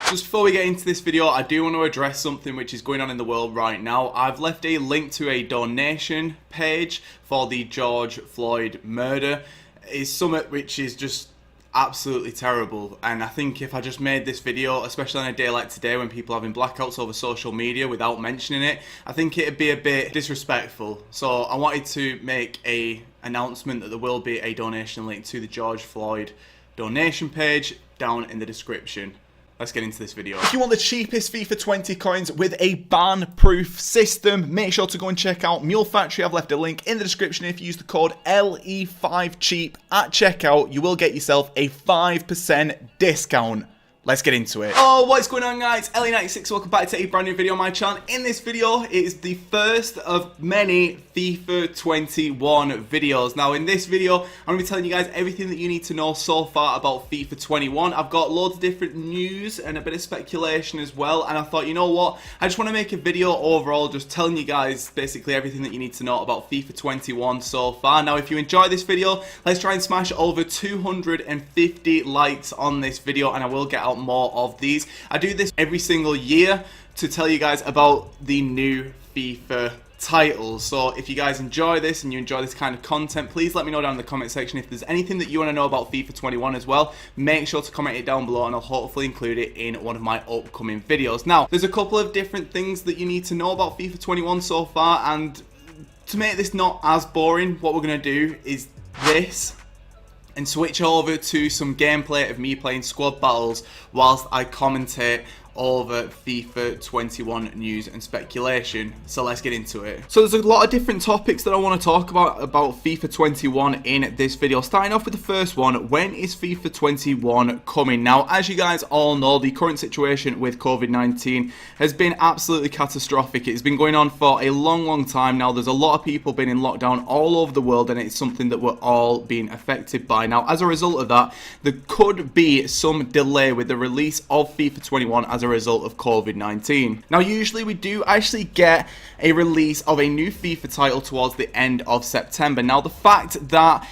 Just before we get into this video, I do want to address something which is going on in the world right now. I've left a link to a donation page for the George Floyd murder. It's something which is just absolutely terrible, and I think if I just made this video, especially on a day like today when people are having blackouts over social media without mentioning it, I think it'd be a bit disrespectful. So I wanted to make a announcement that there will be a donation link to the George Floyd donation page down in the description. Let's get into this video. If you want the cheapest FIFA 20 coins with a ban-proof system, make sure to go and check out Mule Factory. I've left a link in the description. If you use the code LE5CHEAP at checkout, you will get yourself a 5% discount. Let's get into it. Oh, what's going on, guys? LE96, welcome back to a brand new video on my channel. In this video, it is the first of many FIFA 21 videos. Now, in this video, I'm going to be telling you guys everything that you need to know so far about FIFA 21. I've got loads of different news and a bit of speculation as well, and I thought, you know what? I just want to make a video overall just telling you guys basically everything that you need to know about FIFA 21 so far. Now, if you enjoy this video, let's try and smash over 250 likes on this video, and I will get out more of these. I do this every single year to tell you guys about the new FIFA titles. So if you guys enjoy this and you enjoy this kind of content, please let me know down in the comment section. If there's anything that you want to know about FIFA 21 as well, make sure to comment it down below and I'll hopefully include it in one of my upcoming videos. Now, there's a couple of different things that you need to know about FIFA 21 so far, and to make this not as boring, what we're going to do is this, and switch over to some gameplay of me playing squad battles whilst I commentate over FIFA 21 news and speculation. So let's get into it. So there's a lot of different topics that I want to talk about FIFA 21 in this video. Starting off with the first one, when is FIFA 21 coming? Now, as you guys all know, the current situation with COVID-19 has been absolutely catastrophic. It's been going on for a long time now. There's a lot of people been in lockdown all over the world, and it's something that we're all being affected by. Now, as a result of that, there could be some delay with the release of FIFA 21 as a result of COVID-19. Now, usually we do actually get a release of a new FIFA title towards the end of September. Now, the fact that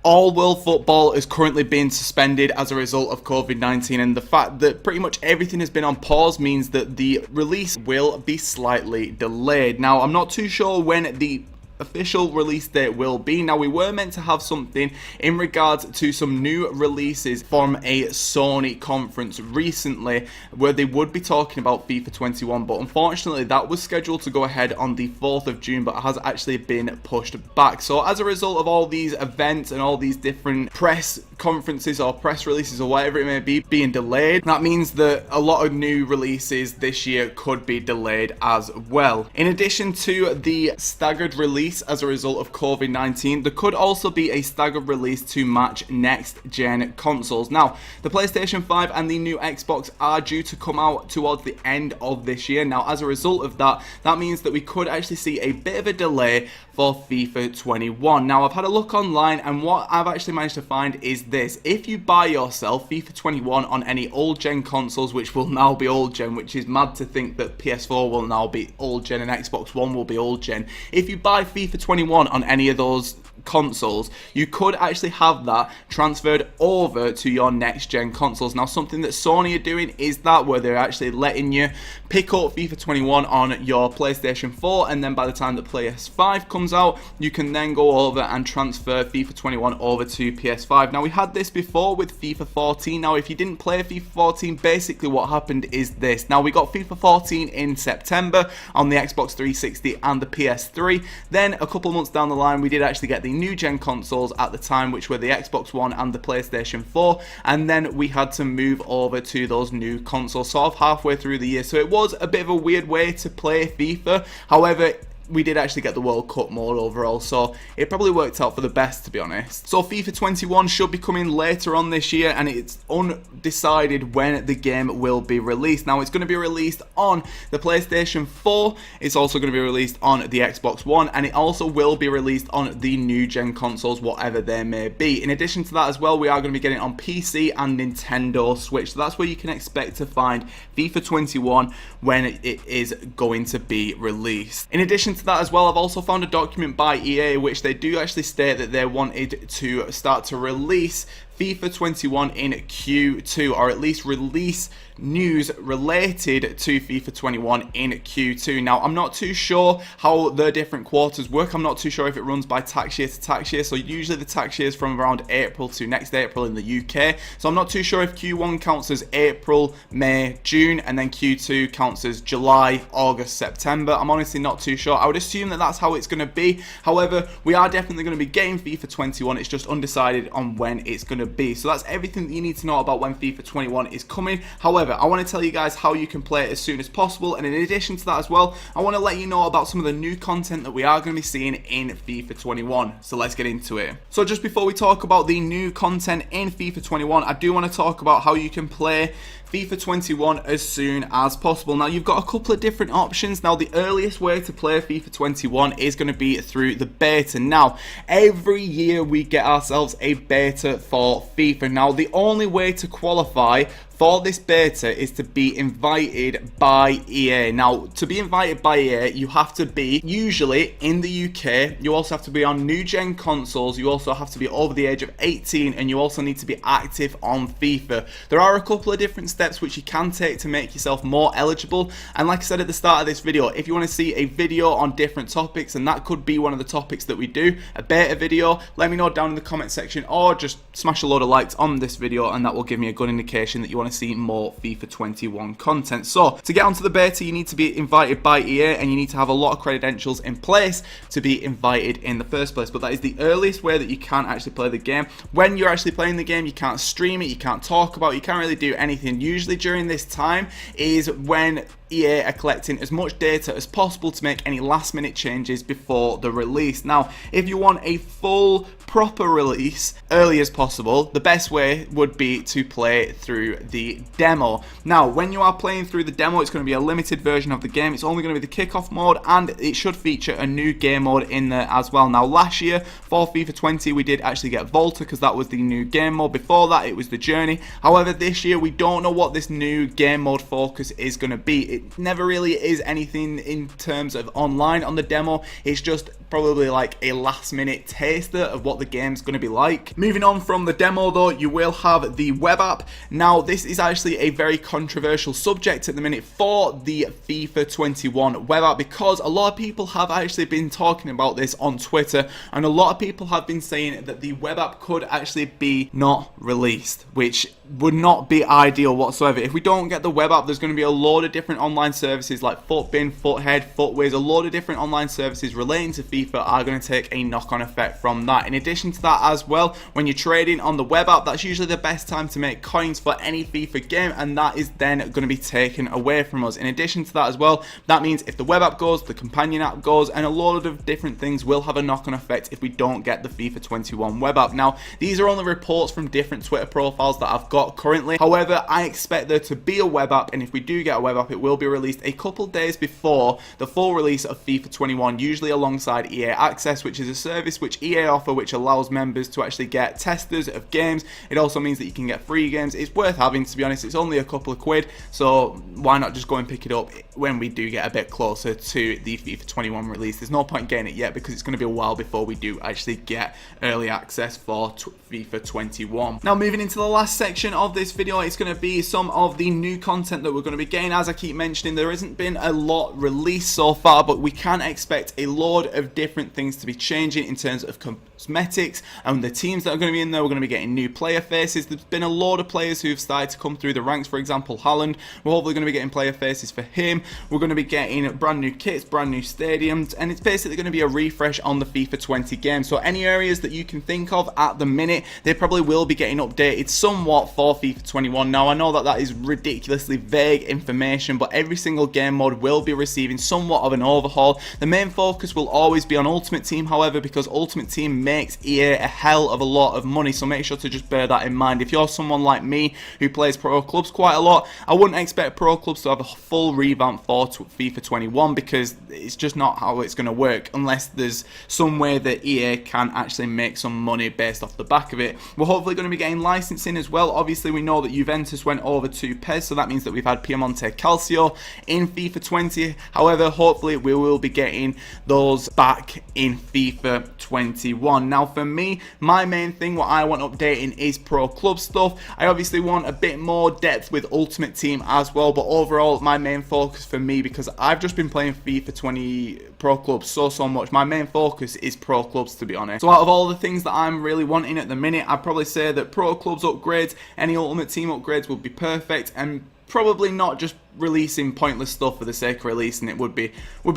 all world football is currently being suspended as a result of COVID-19, and the fact that pretty much everything has been on pause, means that the release will be slightly delayed. Now, I'm not too sure when the official release date will be. Now, we were meant to have something in regards to some new releases from a Sony conference recently where they would be talking about FIFA 21, but unfortunately that was scheduled to go ahead on the 4th of June, but has actually been pushed back. So as a result of all these events and all these different press conferences or press releases or whatever it may be being delayed, that means that a lot of new releases this year could be delayed as well. In addition to the staggered release as a result of COVID-19, there could also be a staggered release to match next gen consoles. Now, the PlayStation 5 and the new Xbox are due to come out towards the end of this year. Now, as a result of that, that means that we could actually see a bit of a delay for FIFA 21. Now, I've had a look online, and what I've actually managed to find is this. If you buy yourself FIFA 21 on any old gen consoles, which will now be old gen, which is mad to think that PS4 will now be old gen and Xbox One will be old gen. If you buy FIFA 21 on any of those consoles, you could actually have that transferred over to your next gen consoles. Now, something that Sony are doing is that where they're actually letting you pick up FIFA 21 on your PlayStation 4, and then by the time the PS5 comes out, you can then go over and transfer FIFA 21 over to PS5. Now, we had this before with FIFA 14. Now, if you didn't play FIFA 14, basically what happened is this. Now, we got FIFA 14 in September on the Xbox 360 and the PS3. Then a couple months down the line, we did actually get the new gen consoles at the time, which were the Xbox One and the PlayStation 4, and then we had to move over to those new consoles sort of halfway through the year. So it was a bit of a weird way to play FIFA. However, we did actually get the World Cup mode overall, so it probably worked out for the best, to be honest. So FIFA 21 should be coming later on this year, and it's undecided when the game will be released. Now, it's going to be released on the PlayStation 4, it's also going to be released on the Xbox One, and it also will be released on the new gen consoles, whatever they may be. In addition to that as well, we are going to be getting it on PC and Nintendo Switch, so that's where you can expect to find FIFA 21 when it is going to be released. In addition to that as well, I've also found a document by EA which they do actually state that they wanted to start to release FIFA 21 in Q2, or at least release news related to FIFA 21 in Q2. Now, I'm not too sure how the different quarters work. I'm not too sure if it runs by tax year to tax year. So usually the tax year is from around April to next April in the UK. So I'm not too sure if Q1 counts as April, May, June, and then Q2 counts as July, August, September. I'm honestly not too sure. I would assume that that's how it's going to be. However, we are definitely going to be getting FIFA 21. It's just undecided on when it's going to be. So that's everything that you need to know about when FIFA 21 is coming. However, I want to tell you guys how you can play it as soon as possible. And in addition to that as well, I want to let you know about some of the new content that we are going to be seeing in FIFA 21. So let's get into it. So just before we talk about the new content in FIFA 21, I do want to talk about how you can play FIFA 21 as soon as possible. Now, you've got a couple of different options. Now, the earliest way to play FIFA 21 is going to be through the beta. Now, every year we get ourselves a beta for FIFA. Now, the only way to qualify for this beta is to be invited by EA. Now, to be invited by EA, you have to be usually in the UK. You also have to be on new gen consoles. You also have to be over the age of 18, and you also need to be active on FIFA. There are a couple of different steps which you can take to make yourself more eligible. And like I said at the start of this video, if you want to see a video on different topics, and that could be one of the topics that we do, a beta video, let me know down in the comment section, or just smash a load of likes on this video, and that will give me a good indication that you want to see more FIFA 21 content. So to get onto the beta, you need to be invited by EA, and you need to have a lot of credentials in place to be invited in the first place. But that is the earliest way that you can actually play the game. When you're actually playing the game, you can't stream it, you can't talk about it, you can't really do anything. Usually during this time is when EA are collecting as much data as possible to make any last minute changes before the release. Now, if you want a full proper release early as possible, the best way would be to play through the demo. Now, when you are playing through the demo, it's going to be a limited version of the game. It's only going to be the kickoff mode, and it should feature a new game mode in there as well. Now, last year for FIFA 20, we did actually get Volta because that was the new game mode. Before that, it was the Journey. However, this year we don't know what this new game mode focus is going to be. It never really is anything in terms of online on the demo. It's just probably like a last minute taster of what the game's going to be like. Moving on from the demo though, you will have the web app. Now, this is actually a very controversial subject at the minute for the FIFA 21 web app, because a lot of people have actually been talking about this on Twitter, and a lot of people have been saying that the web app could actually be not released, which would not be ideal whatsoever. If we don't get the web app, there's going to be a load of different online services like Footbin, Foothead, Footwiz, a load of different online services relating to FIFA are going to take a knock-on effect from that. In addition to that as well, when you're trading on the web app, that's usually the best time to make coins for any FIFA game, and that is then going to be taken away from us. In addition to that as well, that means if the web app goes, the companion app goes, and a load of different things will have a knock-on effect if we don't get the FIFA 21 web app. Now, these are only reports from different Twitter profiles that I've got currently. However, I expect there to be a web app, and if we do get a web app, it will be released a couple days before the full release of FIFA 21, usually alongside EA Access, which is a service which EA offer, which allows members to actually get testers of games. It also means that you can get free games. It's worth having, to be honest. It's only a couple of quid, so why not just go and pick it up when we do get a bit closer to the FIFA 21 release. There's no point getting it yet because it's going to be a while before we do actually get early access for FIFA 21. Now, moving into the last section of this video, it's going to be some of the new content that we're going to be getting. As I keep mentioning, there hasn't been a lot released so far, but we can expect a load of different things to be changing in terms of cosmetics and the teams that are going to be in there. We're going to be getting new player faces. There's been a load of players who've started to come through the ranks. For example, Haaland, we're hopefully going to be getting player faces for him. We're going to be getting brand new kits, brand new stadiums, and it's basically going to be a refresh on the FIFA 20 game. So any areas that you can think of at the minute, they probably will be getting updated somewhat for FIFA 21. Now, I know that that is ridiculously vague information, but every single game mode will be receiving somewhat of an overhaul. The main focus will always be on Ultimate Team, however, because Ultimate Team makes EA a hell of a lot of money, so make sure to just bear that in mind. If you're someone like me who plays Pro Clubs quite a lot, I wouldn't expect Pro Clubs to have a full revamp for FIFA 21, because it's just not how it's going to work unless there's some way that EA can actually make some money based off the back of it. We're hopefully going to be getting licensing as well. Obviously, we know that Juventus went over to PES, so that means that we've had Piemonte Calcio in FIFA 20. However, hopefully we will be getting those back in FIFA 21. 21. Now for me, my main thing, what I want updating is pro club stuff. I obviously want a bit more depth with Ultimate Team as well, but overall my main focus for me, because I've just been playing FIFA 20 pro clubs so much, my main focus is pro clubs, to be honest. So out of all the things that I'm really wanting at the minute, I'd probably say that pro clubs upgrades, any Ultimate Team upgrades would be perfect, and probably not just releasing pointless stuff for the sake of releasing it would be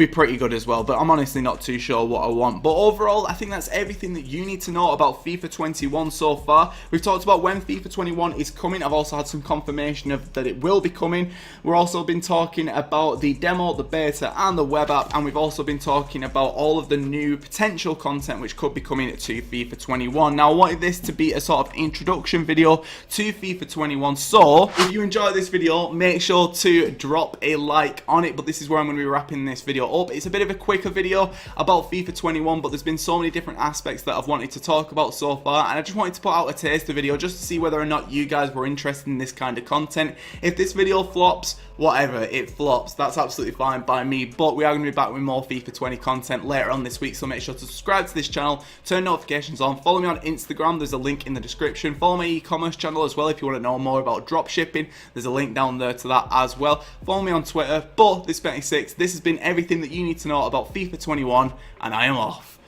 pretty good as well, but I'm honestly not too sure what I want. But overall, I think that's everything that you need to know about FIFA 21 so far. We've talked about when FIFA 21 is coming. I've also had some confirmation of that it will be coming. We've also been talking about the demo, the beta, and the web app, and we've also been talking about all of the new potential content which could be coming to FIFA 21. Now I wanted this to be a sort of introduction video to FIFA 21, so if you enjoy this video, make sure to drop a like on it. But this is where I'm going to be wrapping this video up. It's a bit of a quicker video about FIFA 21, but there's been so many different aspects that I've wanted to talk about so far, and I just wanted to put out a taster video just to see whether or not you guys were interested in this kind of content. If this video flops, whatever, it flops, that's absolutely fine by me, but we are going to be back with more FIFA 20 content later on this week, so make sure to subscribe to this channel, turn notifications on, follow me on Instagram, there's a link in the description, follow my e-commerce channel as well if you want to know more about drop shipping, there's a link down there to that as well, follow me on Twitter. But this 26, this has been everything that you need to know about FIFA 21, and I am off.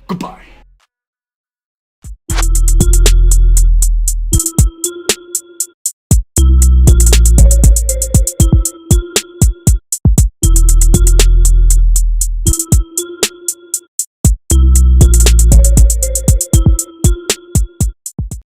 Goodbye.